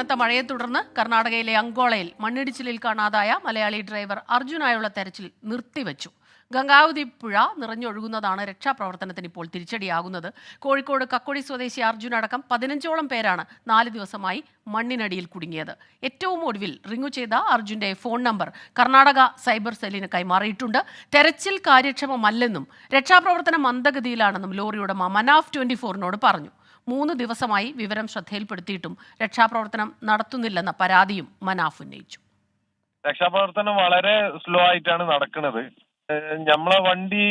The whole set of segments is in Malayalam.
കനത്ത മഴയെ തുടർന്ന് കർണാടകയിലെ അങ്കോളയിൽ മണ്ണിടിച്ചിലിൽ കാണാതായ മലയാളി ഡ്രൈവർ അർജുനായുള്ള തെരച്ചിൽ നിർത്തിവച്ചു. ഗംഗാവതി പുഴ നിറഞ്ഞൊഴുകുന്നതാണ് രക്ഷാപ്രവർത്തനത്തിന് ഇപ്പോൾ തിരിച്ചടിയാകുന്നത്. കോഴിക്കോട് കക്കോടി സ്വദേശി അർജുൻ അടക്കം 15ഓളം പേരാണ് 4 ദിവസമായി മണ്ണിനടിയിൽ കുടുങ്ങിയത്. ഏറ്റവും ഒടുവിൽ റിംഗു ചെയ്ത അർജുന്റെ ഫോൺ നമ്പർ കർണാടക സൈബർ സെല്ലിന് കൈമാറിയിട്ടുണ്ട്. തെരച്ചിൽ കാര്യക്ഷമമല്ലെന്നും രക്ഷാപ്രവർത്തനം മന്ദഗതിയിലാണെന്നും ലോറി ഉടമ മനാഫ് 24നോട് പറഞ്ഞു. 3 ദിവസമായി വിവരം ശ്രദ്ധയിൽപ്പെടുത്തിയിട്ടും രക്ഷാപ്രവർത്തനം നടത്തുന്നില്ലെന്ന പരാതിയും മനാഫ് ഉന്നയിച്ചു. രക്ഷാപ്രവർത്തനം വളരെ സ്ലോ ആയിട്ടാണ് നടക്കുന്നത്. നമ്മളെ വണ്ടി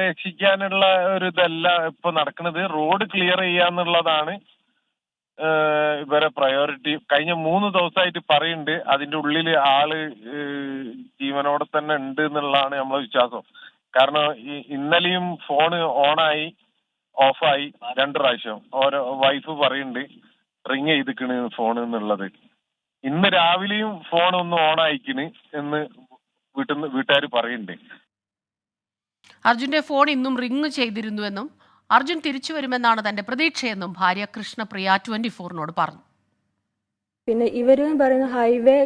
രക്ഷിക്കാനുള്ള ഒരു ഇതല്ല ഇപ്പൊ നടക്കുന്നത്. റോഡ് ക്ലിയർ ചെയ്യാന്നുള്ളതാണ് ഇവരെ പ്രയോറിറ്റി. കഴിഞ്ഞ 3 ദിവസമായിട്ട് പറയുന്നുണ്ട്. അതിന്റെ ഉള്ളിൽ ആള് ജീവനോടെ തന്നെ ഉണ്ട് എന്നുള്ളതാണ് നമ്മളെ വിശ്വാസം. കാരണം ഇന്നലെയും ഫോണ് ഓണായി ഓഫായി 2 പ്രാവശ്യം. ഓരോ വൈഫ് പറയുന്നുണ്ട് റിങ് ചെയ്തിക്കണ് ഫോൺ എന്നുള്ളത്. ഇന്ന് രാവിലെയും ഫോൺ ഒന്ന് ഓൺ ആയിക്കണ് എന്ന് വീട്ടുകാർ പറയുന്നുണ്ട്. അർജുന്റെ ഫോൺ ഇന്നും റിങ് ചെയ്തിരുന്നുവെന്നും അർജുൻ തിരിച്ചു വരുമെന്നാണ് തന്റെ പ്രതീക്ഷയെന്നും ഭാര്യ കൃഷ്ണപ്രിയ 24നോട് പറഞ്ഞു. പിന്നെ ഇവര് പറയുന്ന ഹൈവേ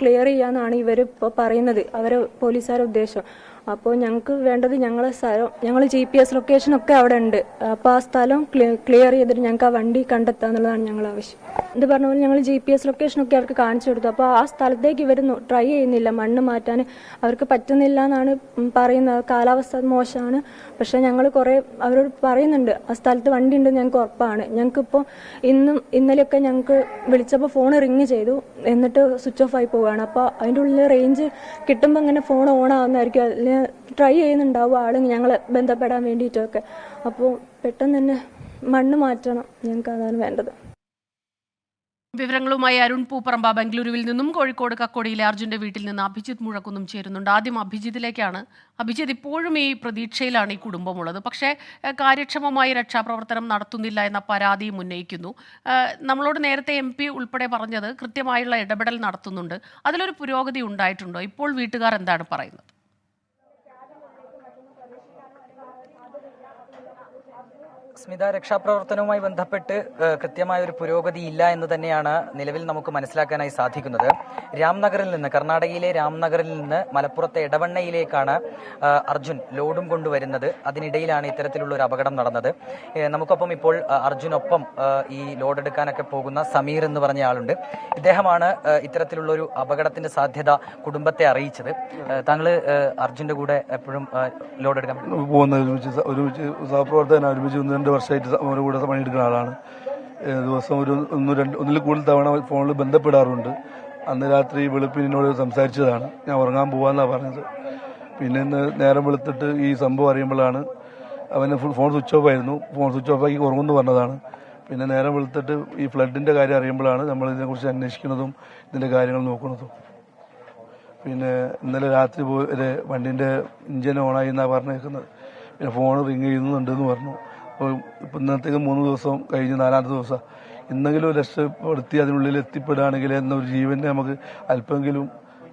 ക്ലിയർ ചെയ്യാന്നാണ് ഇവർ ഇപ്പോൾ പറയുന്നത്, അവരെ പോലീസുകാരുടെ ഉദ്ദേശം. അപ്പോൾ ഞങ്ങൾക്ക് വേണ്ടത് ഞങ്ങളെ സ്ഥലം, ഞങ്ങൾ GPS ലൊക്കേഷനൊക്കെ അവിടെ ഉണ്ട്. അപ്പോൾ ആ സ്ഥലം ക്ലിയർ ചെയ്തിട്ട് ഞങ്ങൾക്ക് ആ വണ്ടി കണ്ടെത്താന്നുള്ളതാണ് ഞങ്ങൾ ആവശ്യം. ഇത് പറഞ്ഞ പോലെ ഞങ്ങൾ GPS ലൊക്കേഷനൊക്കെ അവർക്ക് കാണിച്ചു കൊടുത്തു. അപ്പോൾ ആ സ്ഥലത്തേക്ക് ഇവർ ട്രൈ ചെയ്യുന്നില്ല, മണ്ണ് മാറ്റാൻ അവർക്ക് പറ്റുന്നില്ല എന്നാണ് പറയുന്നത്. കാലാവസ്ഥ മോശമാണ്. പക്ഷെ ഞങ്ങൾ കുറേ അവരോട് പറയുന്നുണ്ട് ആ സ്ഥലത്ത് വണ്ടി ഉണ്ടെന്ന് ഞങ്ങൾക്ക് ഉറപ്പാണ്. ഞങ്ങൾക്കിപ്പോൾ ഇന്നലെയൊക്കെ ഞങ്ങൾക്ക് വിളിച്ചപ്പോൾ ഫോൺ റിങ് ചെയ്തു, എന്നിട്ട് സ്വിച്ച് ഓഫ് ആയി പോവുകയാണ്. അപ്പോൾ അതിൻ്റെ ഉള്ളിൽ റേഞ്ച് കിട്ടുമ്പോൾ ഇങ്ങനെ ഫോൺ ഓൺ ആവുന്നതായിരിക്കും, അല്ലെങ്കിൽ ട്രൈ ചെയ്യുന്നുണ്ടാവും ആൾ ഞങ്ങളെ ബന്ധപ്പെടാൻ വേണ്ടിയിട്ടൊക്കെ. അപ്പോൾ പെട്ടെന്ന് തന്നെ മണ്ണ് മാറ്റണം, ഞങ്ങൾക്ക് അതാണ് വേണ്ടത്. വിവരങ്ങളുമായി അരുൺ പൂപ്പറമ്പ ബംഗളൂരുവിൽ നിന്നും കോഴിക്കോട് കക്കോടിയിലെ അർജുന്റെ വീട്ടിൽ നിന്ന് അഭിജിത്ത് മുഴക്കുന്നും ചേരുന്നുണ്ട്. ആദ്യം അഭിജിത്തിലേക്കാണ്. അഭിജിത്ത്, ഇപ്പോഴും ഈ പ്രതീക്ഷയിലാണ് ഈ കുടുംബമുള്ളത്, പക്ഷേ കാര്യക്ഷമമായി രക്ഷാപ്രവർത്തനം നടത്തുന്നില്ല എന്ന പരാതിയും ഉന്നയിക്കുന്നു. നമ്മളോട് നേരത്തെ MP ഉൾപ്പെടെ പറഞ്ഞത് കൃത്യമായുള്ള ഇടപെടൽ നടത്തുന്നുണ്ട്. അതിലൊരു പുരോഗതി ഉണ്ടായിട്ടുണ്ടോ? ഇപ്പോൾ വീട്ടുകാർ എന്താണ് പറയുന്നത്? സ്മിത, രക്ഷാപ്രവർത്തനവുമായി ബന്ധപ്പെട്ട് കൃത്യമായ ഒരു പുരോഗതി ഇല്ല എന്ന് തന്നെയാണ് നിലവിൽ നമുക്ക് മനസ്സിലാക്കാനായി സാധിക്കുന്നത്. രാംനഗറിൽ നിന്ന്, കർണാടകയിലെ രാംനഗറിൽ നിന്ന് മലപ്പുറത്തെ എടവണ്ണയിലേക്കാണ് അർജുൻ ലോഡും കൊണ്ടുവരുന്നത്. അതിനിടയിലാണ് ഇത്തരത്തിലുള്ള ഒരു അപകടം നടന്നത്. നമുക്കൊപ്പം ഇപ്പോൾ അർജുനൊപ്പം ഈ ലോഡ് എടുക്കാനൊക്കെ പോകുന്ന സമീർ എന്ന് പറഞ്ഞ ആളുണ്ട്. ഇദ്ദേഹമാണ് ഇത്തരത്തിലുള്ള ഒരു അപകടത്തിന്റെ സാധ്യത കുടുംബത്തെ അറിയിച്ചത്. താങ്കൾ അർജുന്റെ കൂടെ എപ്പോഴും ലോഡ് എടുക്കാൻ ഒരുമിച്ച് സഹപ്രവർത്തകൻ 2 വർഷമായിട്ട് അവരുടെ കൂടെ പണിയെടുക്കുന്ന ആളാണ്. ദിവസം ഒന്നിൽ കൂടുതൽ തവണ ഫോണിൽ ബന്ധപ്പെടാറുണ്ട്. അന്ന് രാത്രി വെളുപ്പിനോട് സംസാരിച്ചതാണ്, ഞാൻ ഉറങ്ങാൻ പോവാന്നാണ് പറഞ്ഞത്. പിന്നെ ഇന്ന് നേരം വെളുത്തിട്ട് ഈ സംഭവം അറിയുമ്പോഴാണ് അവന് ഫോൺ സ്വിച്ച് ഓഫ് ആയിരുന്നു, ഫോൺ സ്വിച്ച് ഓഫ് ആക്കി ഉറങ്ങുമെന്ന് പറഞ്ഞതാണ്. പിന്നെ നേരം വെളുത്തിട്ട് ഈ ഫ്ലഡിന്റെ കാര്യം അറിയുമ്പോഴാണ് നമ്മൾ ഇതിനെക്കുറിച്ച് അന്വേഷിക്കുന്നതും ഇതിന്റെ കാര്യങ്ങൾ നോക്കുന്നതും. പിന്നെ ഇന്നലെ രാത്രി വരെ വണ്ടിന്റെ ഇഞ്ചിൻ ഓണായി എന്നാണ് പറഞ്ഞേക്കുന്നത്. പിന്നെ ഫോൺ റിങ് ചെയ്യുന്നുണ്ടെന്ന് പറഞ്ഞു. അപ്പോൾ ഇപ്പം ഇന്നത്തേക്ക് 3 ദിവസം കഴിഞ്ഞ് 4ാമത്തെ ദിവസം. ഇന്നെങ്കിലും രക്ഷപ്പെടുത്തി അതിനുള്ളിൽ എത്തിപ്പെടുകയാണെങ്കിൽ എന്നൊരു ജീവനെ നമുക്ക് അല്പമെങ്കിലും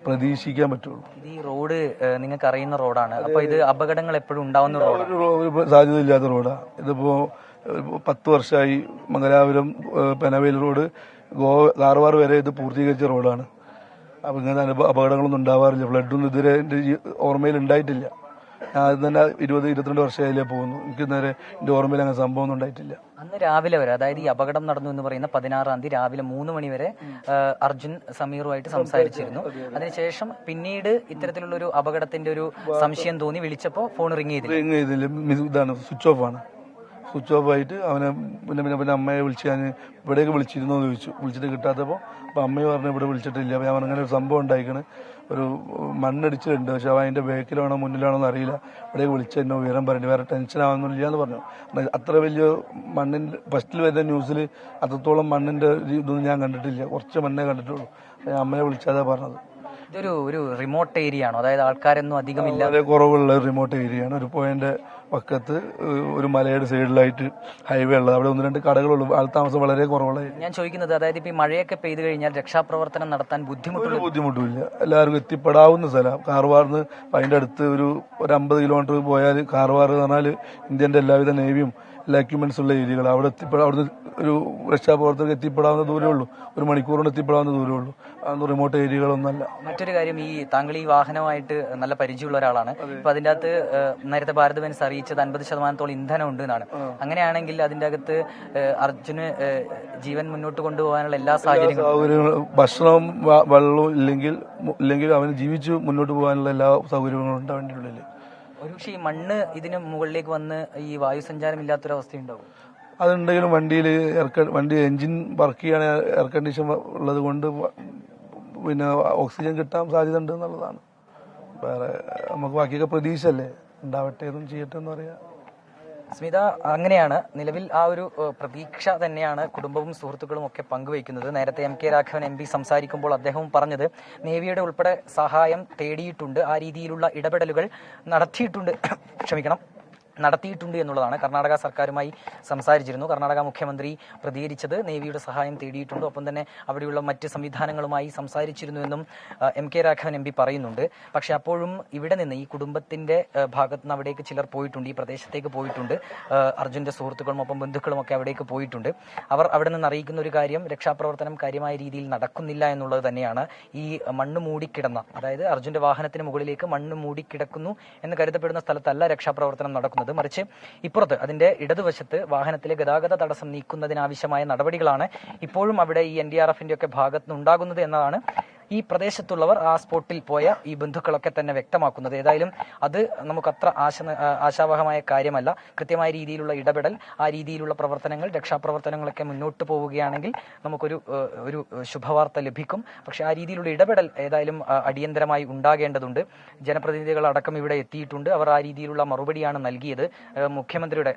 പ്രതീക്ഷിക്കാൻ പറ്റുള്ളൂ. ഈ റോഡ് നിങ്ങൾക്ക് അറിയുന്ന റോഡാണ്, അപ്പോൾ ഇത് അപകടങ്ങൾ എപ്പോഴും ഉണ്ടാവുന്ന റോഡാണ്, സാധ്യത ഇല്ലാത്ത റോഡാണ്. ഇതിപ്പോ 10 വർഷമായി മംഗലാപുരം പെനവേൽ റോഡ് കാർവാർ വരെ ഇത് പൂർത്തീകരിച്ച റോഡാണ്. അപ്പൊ ഇങ്ങനെ അപകടങ്ങളൊന്നും ഉണ്ടാവാറില്ല. ഫ്ലഡൊന്നും ഇതുവരെ എന്റെ ഓർമ്മയിൽ ഉണ്ടായിട്ടില്ല. ഞാൻ തന്നെ 20-22 വർഷമായില്ലേ പോകുന്നു. എനിക്ക് നേരെ എന്റെ ഓർമ്മയിൽ അങ്ങനെ സംഭവം ഒന്നും ഉണ്ടായിട്ടില്ല. അന്ന് രാവിലെ വരെ, അതായത് ഈ അപകടം നടന്നു എന്ന് പറയുന്ന 16-ാം തീയതി രാവിലെ 3 മണി വരെ അർജുൻ സമീറുമായിട്ട് സംസാരിച്ചിരുന്നു. അതിനുശേഷം പിന്നീട് ഇത്തരത്തിലുള്ള ഒരു അപകടത്തിന്റെ ഒരു സംശയം തോന്നി വിളിച്ചപ്പോൾ ഫോൺ റിങ് ചെയ്തില്ല. ഇതാണ് സ്വിച്ച് ഓഫ് ആണ്. സ്വിച്ച് ഓഫ് ആയിട്ട് അവനെ പിന്നെ അമ്മയെ വിളിച്ച് ഞാൻ ഇവിടേക്ക് വിളിച്ചിരുന്നോ എന്ന് ചോദിച്ചു. വിളിച്ചിട്ട് കിട്ടാത്തപ്പോൾ അപ്പം അമ്മയെ പറഞ്ഞു ഇവിടെ വിളിച്ചിട്ടില്ല. അപ്പം ഞാൻ അങ്ങനെ ഒരു സംഭവം ഉണ്ടായിക്കണ്, ഒരു മണ്ണടിച്ചിട്ടുണ്ട്, പക്ഷെ അവൻ അതിൻ്റെ ബാക്കിലാണോ മുന്നിലാണോ എന്ന് അറിയില്ല. ഇവിടേക്ക് വിളിച്ച് എന്നോ വിവരം പറഞ്ഞു, വേറെ ടെൻഷൻ ആവുന്നില്ല എന്ന് പറഞ്ഞു. അത്ര വലിയ മണ്ണിൻ്റെ ഫസ്റ്റിൽ വരുന്ന ന്യൂസിൽ അത്രത്തോളം മണ്ണിൻ്റെ ഇതൊന്നും ഞാൻ കണ്ടിട്ടില്ല, കുറച്ച് മണ്ണേ കണ്ടിട്ടുള്ളൂ. ഞാൻ അമ്മയെ വിളിച്ചാതാ പറഞ്ഞത്. ഇതൊരു റിമോട്ട് ഏരിയ ആണോ? അതായത് ആൾക്കാരൊന്നും അധികമില്ല, വളരെ കുറവുള്ള റിമോട്ട് ഏരിയയാണ്. ഒരു പോയിന്റ് പക്കത്ത് ഒരു മലയുടെ സൈഡിലായിട്ട് ഹൈവേ ഉള്ളത്. അവിടെ 1-2 കടകളുള്ളൂ. ആൾ താമസം വളരെ കുറവുള്ള. ഞാൻ ചോദിക്കുന്നത്, അതായത് ഇപ്പൊ ഈ മഴയൊക്കെ പെയ്തു കഴിഞ്ഞാൽ രക്ഷാപ്രവർത്തനം നടത്താൻ ബുദ്ധിമുട്ടില്ല. എല്ലാവർക്കും എത്തിപ്പെടാവുന്ന സ്ഥലം. കാർവാറിന് അതിന്റെ അടുത്ത് ഒരു 50 കിലോമീറ്റർ പോയാൽ കാർവാർ എന്ന് പറഞ്ഞാൽ ഇന്ത്യന്റെ എല്ലാവിധ നേവിയും എല്ലാ എക്യുപ്മെന്റ്സ് ഉള്ള ഏരിയകൾ അവിടെ അവിടുന്ന് ഒരു രക്ഷാപ്രവർത്തകർക്ക് എത്തിപ്പെടാവുന്ന ദൂരമേ ഉള്ളൂ, ഒരു മണിക്കൂറിന് എത്തിപ്പെടാവുന്ന ദൂരമേ ഉള്ളൂ. അതൊന്നും റിമോട്ട് ഏരിയകളൊന്നല്ല. മറ്റൊരു കാര്യം, ഈ താങ്കൾ ഈ വാഹനമായിട്ട് നല്ല പരിചയമുള്ള ഒരാളാണ്. ഇപ്പൊ അതിന്റെ അകത്ത് നേരത്തെ ഭാരത് ബെൻസ് അറിയിച്ചത് 50% ഇന്ധനം ഉണ്ട് എന്നാണ്. അങ്ങനെയാണെങ്കിൽ അതിന്റെ അകത്ത് അർജുന് ജീവൻ മുന്നോട്ട് കൊണ്ടുപോകാനുള്ള എല്ലാ സാഹചര്യങ്ങളും, ഭക്ഷണവും വെള്ളവും ഇല്ലെങ്കിൽ അവന് ജീവിച്ച് മുന്നോട്ട് പോകാനുള്ള എല്ലാ സൗകര്യങ്ങളും ഉണ്ട് അവൻ്റെ ഉള്ളിൽ. ഒരുപക്ഷെ ഈ മണ്ണ് ഇതിന് മുകളിലേക്ക് വന്ന് ഈ വായുസഞ്ചാരം ഇല്ലാത്തൊരവസ്ഥയുണ്ടാവും. അതുണ്ടെങ്കിലും വണ്ടി എഞ്ചിൻ വർക്ക് ചെയ്യാൻ എയർ കണ്ടീഷൻ ഉള്ളത് കൊണ്ട് പിന്നെ ഓക്സിജൻ കിട്ടാൻ സാധ്യത ഉണ്ട് എന്നുള്ളതാണ്. വേറെ നമുക്ക് ബാക്കിയൊക്കെ പ്രതീക്ഷയല്ലേ, ഉണ്ടാവട്ടെ എന്നും ചെയ്യട്ടെ എന്ന് പറയാം. സ്മിത, അങ്ങനെയാണ് നിലവിൽ ആ ഒരു പ്രതീക്ഷ തന്നെയാണ് കുടുംബവും സുഹൃത്തുക്കളും ഒക്കെ പങ്കുവയ്ക്കുന്നത്. നേരത്തെ MK രാഘവൻ MP സംസാരിക്കുമ്പോൾ അദ്ദേഹവും പറഞ്ഞത് നേവിയുടെ ഉൾപ്പെടെ സഹായം തേടിയിട്ടുണ്ട്, ആ രീതിയിലുള്ള ഇടപെടലുകൾ നടത്തിയിട്ടുണ്ട് എന്നുള്ളതാണ്. കർണാടക സർക്കാരുമായി സംസാരിച്ചിരുന്നു. കർണാടക മുഖ്യമന്ത്രി പ്രതികരിച്ചത് നേവിയുടെ സഹായം തേടിയിട്ടുണ്ട്, ഒപ്പം തന്നെ അവിടെയുള്ള മറ്റ് സംവിധാനങ്ങളുമായി സംസാരിച്ചിരുന്നുവെന്നും MK രാഘവൻ MP പറയുന്നുണ്ട്. പക്ഷെ അപ്പോഴും ഇവിടെ നിന്ന് ഈ കുടുംബത്തിന്റെ ഭാഗത്ത് നിന്ന് അവിടേക്ക് ചിലർ പോയിട്ടുണ്ട്, ഈ പ്രദേശത്തേക്ക് പോയിട്ടുണ്ട്. അർജുന്റെ സുഹൃത്തുക്കളും ഒപ്പം ബന്ധുക്കളും ഒക്കെ അവിടേക്ക് പോയിട്ടുണ്ട്. അവർ അവിടെ നിന്ന് അറിയിക്കുന്ന ഒരു കാര്യം, രക്ഷാപ്രവർത്തനം കാര്യമായ രീതിയിൽ നടക്കുന്നില്ല എന്നുള്ളത് തന്നെയാണ്. ഈ മണ്ണ് മൂടിക്കിടന്ന, അതായത് അർജുന്റെ വാഹനത്തിന് മുകളിലേക്ക് മണ്ണ് മൂടിക്കിടക്കുന്നു എന്ന് കരുതപ്പെടുന്ന സ്ഥലത്തല്ല രക്ഷാപ്രവർത്തനം നടക്കുന്നത്. മറിച്ച് ഇപ്പുറത്ത് അതിന്റെ ഇടതുവശത്ത് വാഹനത്തിലെ ഗതാഗത തടസ്സം നീക്കുന്നതിനാവശ്യമായ നടപടികളാണ് ഇപ്പോഴും അവിടെ ഈ NDRFന്റെ ഒക്കെ ഭാഗത്ത് നിന്നുണ്ടാകുന്നത് എന്നതാണ് ഈ പ്രദേശത്തുള്ളവർ, ആ സ്പോട്ടിൽ പോയ ഈ ബന്ധുക്കളൊക്കെ തന്നെ വ്യക്തമാക്കുന്നത്. ഏതായാലും അത് നമുക്കത്ര ആശാവഹമായ കാര്യമല്ല. കൃത്യമായ രീതിയിലുള്ള ഇടപെടൽ, ആ രീതിയിലുള്ള പ്രവർത്തനങ്ങൾ, രക്ഷാപ്രവർത്തനങ്ങളൊക്കെ മുന്നോട്ട് പോവുകയാണെങ്കിൽ നമുക്കൊരു ശുഭവാർത്ത ലഭിക്കും. പക്ഷെ ആ രീതിയിലുള്ള ഇടപെടൽ ഏതായാലും അടിയന്തരമായി ഉണ്ടാകേണ്ടതുണ്ട്. ജനപ്രതിനിധികളടക്കം ഇവിടെ എത്തിയിട്ടുണ്ട്. അവർ ആ രീതിയിലുള്ള മറുപടിയാണ് നൽകിയത്. മുഖ്യമന്ത്രിയുടെ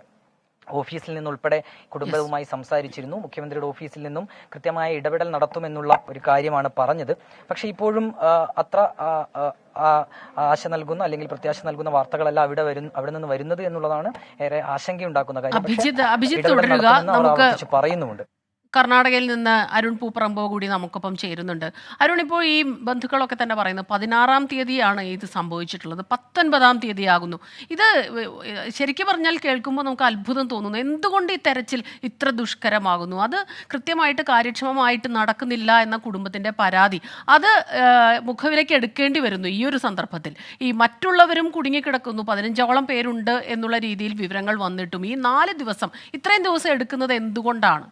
ഓഫീസിൽ നിന്നുൾപ്പെടെ കുടുംബവുമായി സംസാരിച്ചിരുന്നു. മുഖ്യമന്ത്രിയുടെ ഓഫീസിൽ നിന്നും കൃത്യമായ ഇടപെടൽ നടത്തുമെന്നുള്ള ഒരു കാര്യമാണ് പറഞ്ഞത്. പക്ഷെ ഇപ്പോഴും അത്ര ആശ നൽകുന്ന അല്ലെങ്കിൽ പ്രത്യാശ നൽകുന്ന വാർത്തകളല്ല അവിടെ നിന്ന് വരുന്നത് എന്നുള്ളതാണ് ഏറെ ആശങ്കയുണ്ടാക്കുന്ന കാര്യം. പറയുന്നുമുണ്ട്. കർണാടകയിൽ നിന്ന് അരുൺ പൂപ്പറമ്പോ കൂടി നമുക്കൊപ്പം ചേരുന്നുണ്ട്. അരുൺ, ഇപ്പോൾ ഈ ബന്ധുക്കളൊക്കെ തന്നെ പറയുന്നത് 16-ാം തീയതിയാണ് ഇത് സംഭവിച്ചിട്ടുള്ളത്, 19-ാം തീയതിയാകുന്നു. ഇത് ശരിക്കും പറഞ്ഞാൽ കേൾക്കുമ്പോൾ നമുക്ക് അത്ഭുതം തോന്നുന്നു. എന്തുകൊണ്ട് ഈ തെരച്ചിൽ ഇത്ര ദുഷ്കരമാകുന്നു? അത് കൃത്യമായിട്ട് കാര്യക്ഷമമായിട്ട് നടക്കുന്നില്ല എന്ന കുടുംബത്തിൻ്റെ പരാതി, അത് മുഖവിലേക്ക് എടുക്കേണ്ടി വരുന്നു ഈ ഒരു സന്ദർഭത്തിൽ. ഈ മറ്റുള്ളവരും കുടുങ്ങിക്കിടക്കുന്നു, 15ഓളം പേരുണ്ട് എന്നുള്ള രീതിയിൽ വിവരങ്ങൾ വന്നിട്ടും ഈ 4 ദിവസം, ഇത്രയും ദിവസം എടുക്കുന്നത് എന്തുകൊണ്ടാണ്?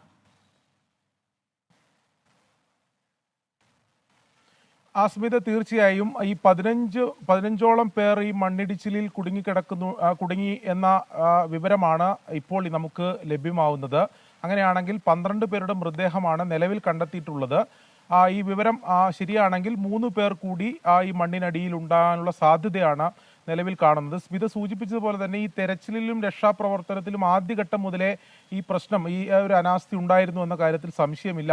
സ്മിത, തീർച്ചയായും ഈ 15ഓളം പേർ ഈ മണ്ണിടിച്ചിലിൽ കുടുങ്ങി എന്ന വിവരമാണ് ഇപ്പോൾ നമുക്ക് ലഭ്യമാവുന്നത്. അങ്ങനെയാണെങ്കിൽ 12 പേരുടെ മൃതദേഹമാണ് നിലവിൽ കണ്ടെത്തിയിട്ടുള്ളത്. ഈ വിവരം ശരിയാണെങ്കിൽ 3 പേർ കൂടി ഈ മണ്ണിനടിയിൽ ഉണ്ടാകാനുള്ള സാധ്യതയാണ് നിലവിൽ കാണുന്നത്. സ്മിത സൂചിപ്പിച്ചതുപോലെ തന്നെ ഈ തെരച്ചിലിലും രക്ഷാപ്രവർത്തനത്തിലും ആദ്യഘട്ടം മുതലേ ഈ പ്രശ്നം, ഈ ഒരു അനാസ്ഥ ഉണ്ടായിരുന്നു എന്ന കാര്യത്തിൽ സംശയമില്ല.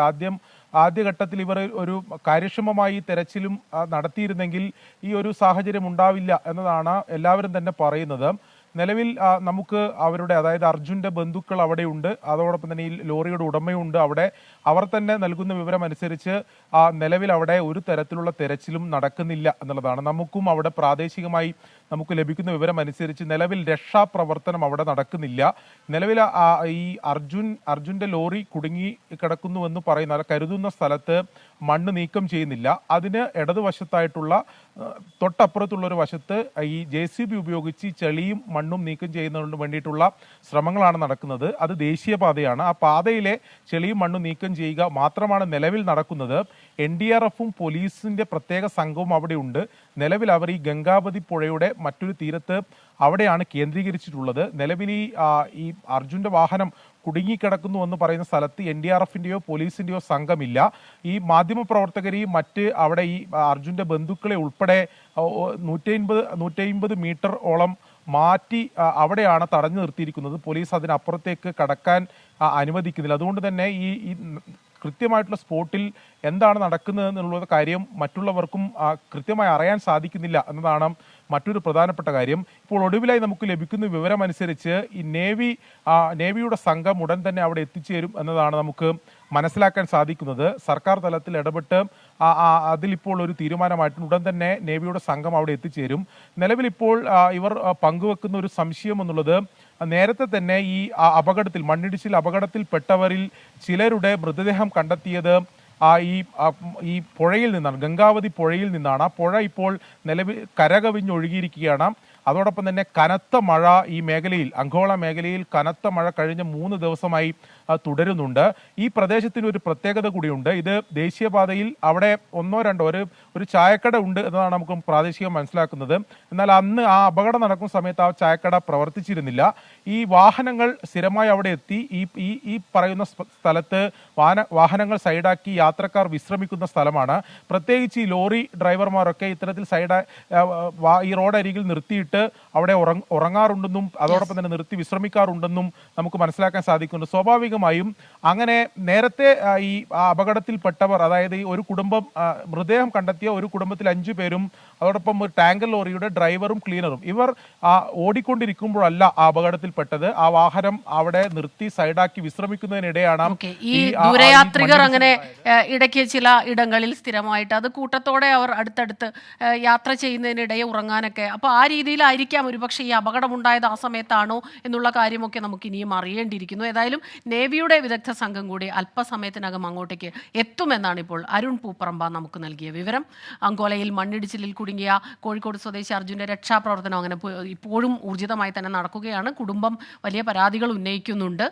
ആദ്യഘട്ടത്തിൽ ഇവർ ഒരു കാര്യക്ഷമമായി തെരച്ചിലും നടത്തിയിരുന്നെങ്കിൽ ഈ ഒരു സാഹചര്യം ഉണ്ടാവില്ല എന്നതാണ് എല്ലാവരും തന്നെ പറയുന്നത്. നിലവിൽ നമുക്ക് അവരുടെ, അതായത് അർജുന്റെ ബന്ധുക്കൾ അവിടെയുണ്ട്, അതോടൊപ്പം തന്നെ ഈ ലോറിയുടെ ഉടമയുണ്ട് അവിടെ. അവർ തന്നെ നൽകുന്ന വിവരം അനുസരിച്ച് നിലവിൽ അവിടെ ഒരു തരത്തിലുള്ള തെരച്ചിലും നടക്കുന്നില്ല എന്നുള്ളതാണ്. നമുക്കും അവിടെ പ്രാദേശികമായി നമുക്ക് ലഭിക്കുന്ന വിവരം അനുസരിച്ച് നിലവിൽ രക്ഷാപ്രവർത്തനം അവിടെ നടക്കുന്നില്ല. നിലവിൽ ഈ അർജുന്റെ ലോറി കുടുങ്ങി കിടക്കുന്നുവെന്ന് പറയുന്ന കരുതുന്ന സ്ഥലത്ത് മണ്ണ് നീക്കം ചെയ്യുന്നില്ല. അതിന് ഇടതുവശത്തായിട്ടുള്ള തൊട്ടപ്പുറത്തുള്ള ഒരു വശത്ത് ഈ JCB ഉപയോഗിച്ച് ചെളിയും മണ്ണും നീക്കം ചെയ്യുന്നതിന് വേണ്ടിയിട്ടുള്ള ശ്രമങ്ങളാണ് നടക്കുന്നത്. അത് ദേശീയപാതയാണ്. ആ പാതയിലെ ചെളിയും മണ്ണും നീക്കം ചെയ്യുക മാത്രമാണ് നിലവിൽ നടക്കുന്നത്. NDRFും പോലീസിന്റെ പ്രത്യേക സംഘവും അവിടെ ഉണ്ട്. നിലവിൽ അവർ ഈ ഗംഗാവതി പുഴയുടെ മറ്റൊരു തീരത്ത് അവിടെയാണ് കേന്ദ്രീകരിച്ചിട്ടുള്ളത്. നിലവിൽ ഈ അർജുന്റെ വാഹനം കുടുങ്ങിക്കിടക്കുന്നു എന്ന് പറയുന്ന സ്ഥലത്ത് NDRFന്റെയോ പോലീസിന്റെയോ സംഘമില്ല. ഈ മാധ്യമപ്രവർത്തകരെയും മറ്റ് അവിടെ ഈ അർജുന്റെ ബന്ധുക്കളെ ഉൾപ്പെടെ 150 മീറ്റർ ഓളം മാറ്റി അവിടെയാണ് തടഞ്ഞു നിർത്തിയിരിക്കുന്നത്. പോലീസ് അതിനപ്പുറത്തേക്ക് കടക്കാൻ അനുവദിക്കുന്നില്ല. അതുകൊണ്ട് തന്നെ ഈ കൃത്യമായിട്ടുള്ള സ്പോട്ടിൽ എന്താണ് നടക്കുന്നത് എന്നുള്ള കാര്യം മറ്റുള്ളവർക്കും കൃത്യമായി അറിയാൻ സാധിക്കുന്നില്ല എന്നതാണ് മറ്റൊരു പ്രധാനപ്പെട്ട കാര്യം. ഇപ്പോൾ ഒടുവിലായി നമുക്ക് ലഭിക്കുന്ന വിവരം അനുസരിച്ച് ഈ നേവിയുടെ സംഘം ഉടൻ തന്നെ അവിടെ എത്തിച്ചേരും എന്നതാണ് നമുക്ക് മനസ്സിലാക്കാൻ സാധിക്കുന്നത്. സർക്കാർ തലത്തിൽ ഇടപെട്ട് അതിലിപ്പോൾ ഒരു തീരുമാനമായിട്ടുണ്ട്. ഉടൻ തന്നെ നേവിയുടെ സംഘം അവിടെ എത്തിച്ചേരും. നിലവിലിപ്പോൾ ഇവർ പങ്കുവെക്കുന്ന ഒരു സംശയം എന്നുള്ളത് നേരത്തെ തന്നെ ഈ അപകടത്തിൽ മണ്ണിടിച്ചിൽ അപകടത്തിൽപ്പെട്ടവരിൽ ചിലരുടെ മൃതദേഹം കണ്ടെത്തിയത് ഈ പുഴയിൽ നിന്നാണ്, ഗംഗാവതി പുഴയിൽ നിന്നാണ്. ആ പുഴ ഇപ്പോൾ നിലവിൽ കരകവിഞ്ഞൊഴുകിയിരിക്കുകയാണ്. അതോടൊപ്പം തന്നെ കനത്ത മഴ ഈ മേഖലയിൽ, അങ്കോള മേഖലയിൽ കനത്ത മഴ കഴിഞ്ഞ 3 ദിവസമായി തുടരുന്നുണ്ട്. ഈ പ്രദേശത്തിന് ഒരു പ്രത്യേകത കൂടിയുണ്ട്. ഇത് ദേശീയപാതയിൽ അവിടെ ഒന്നോ രണ്ടോ ഒരു ചായക്കട ഉണ്ട് എന്നതാണ് നമുക്ക് പ്രാദേശികം മനസ്സിലാക്കുന്നത്. എന്നാൽ അന്ന് ആ അപകടം നടക്കുന്ന സമയത്ത് ആ ചായക്കട പ്രവർത്തിച്ചിരുന്നില്ല. ഈ വാഹനങ്ങൾ സ്ഥിരമായി അവിടെ എത്തി ഈ പറയുന്ന സ്ഥലത്ത് വാഹനങ്ങൾ സൈഡാക്കി യാത്രക്കാർ വിശ്രമിക്കുന്ന സ്ഥലമാണ്. പ്രത്യേകിച്ച് ഈ ലോറി ഡ്രൈവർമാരൊക്കെ ഇത്തരത്തിൽ ഈ റോഡരികിൽ നിർത്തിയിട്ട് അവിടെ ഉറങ്ങാറുണ്ടെന്നും അതോടൊപ്പം തന്നെ നിർത്തി വിശ്രമിക്കാറുണ്ടെന്നും നമുക്ക് മനസ്സിലാക്കാൻ സാധിക്കുന്നുണ്ട്. സ്വാഭാവികമായും അങ്ങനെ നേരത്തെ ഈ അപകടത്തിൽപ്പെട്ടവർ, അതായത് ഈ ഒരു കുടുംബം മൃതദേഹം കണ്ടെത്തിയ ഒരു കുടുംബത്തിൽ 5 പേരും അതോടൊപ്പം ഒരു ടാങ്കർ ലോറിയുടെ ഡ്രൈവറും ക്ലീനറും, ഇവർ ഓടിക്കൊണ്ടിരിക്കുമ്പോഴല്ല ആ അപകടത്തിൽപ്പെട്ടത്. ആ വാഹനം അവിടെ നിർത്തി സൈഡാക്കി വിശ്രമിക്കുന്നതിനിടെയാണ് ഈ ദൂരയാത്രികർ അങ്ങനെ ഇടയ്ക്ക് ചില ഇടങ്ങളിൽ സ്ഥിരമായിട്ട് അത് കൂട്ടത്തോടെ അവർ അടുത്തടുത്ത് യാത്ര ചെയ്യുന്നതിനിടയെ ഉറങ്ങാനൊക്കെ, അപ്പോൾ ആ രീതിയിലായിരിക്കാം ഒരുപക്ഷെ ഈ അപകടമുണ്ടായത് ആ സമയത്താണോ എന്നുള്ള കാര്യമൊക്കെ നമുക്ക് ഇനിയും അറിയേണ്ടിയിരിക്കുന്നു. ഏതായാലും നേവിയുടെ വിദഗ്ധ സംഘം കൂടി അല്പസമയത്തിനകം അങ്ങോട്ടേക്ക് എത്തുമെന്നാണ് ഇപ്പോൾ അരുൺ പൂപ്പറമ്പ നമുക്ക് നൽകിയ വിവരം. അങ്കോലയിൽ മണ്ണിടിച്ചിലിൽ കുടുങ്ങിയ കോഴിക്കോട് സ്വദേശി അർജുൻ്റെ രക്ഷാപ്രവർത്തനം അങ്ങനെ ഇപ്പോഴും ഊർജിതമായി തന്നെ നടക്കുകയാണ്. കുടുംബം വലിയ പരാതികൾ ഉന്നയിക്കുന്നുണ്ട്.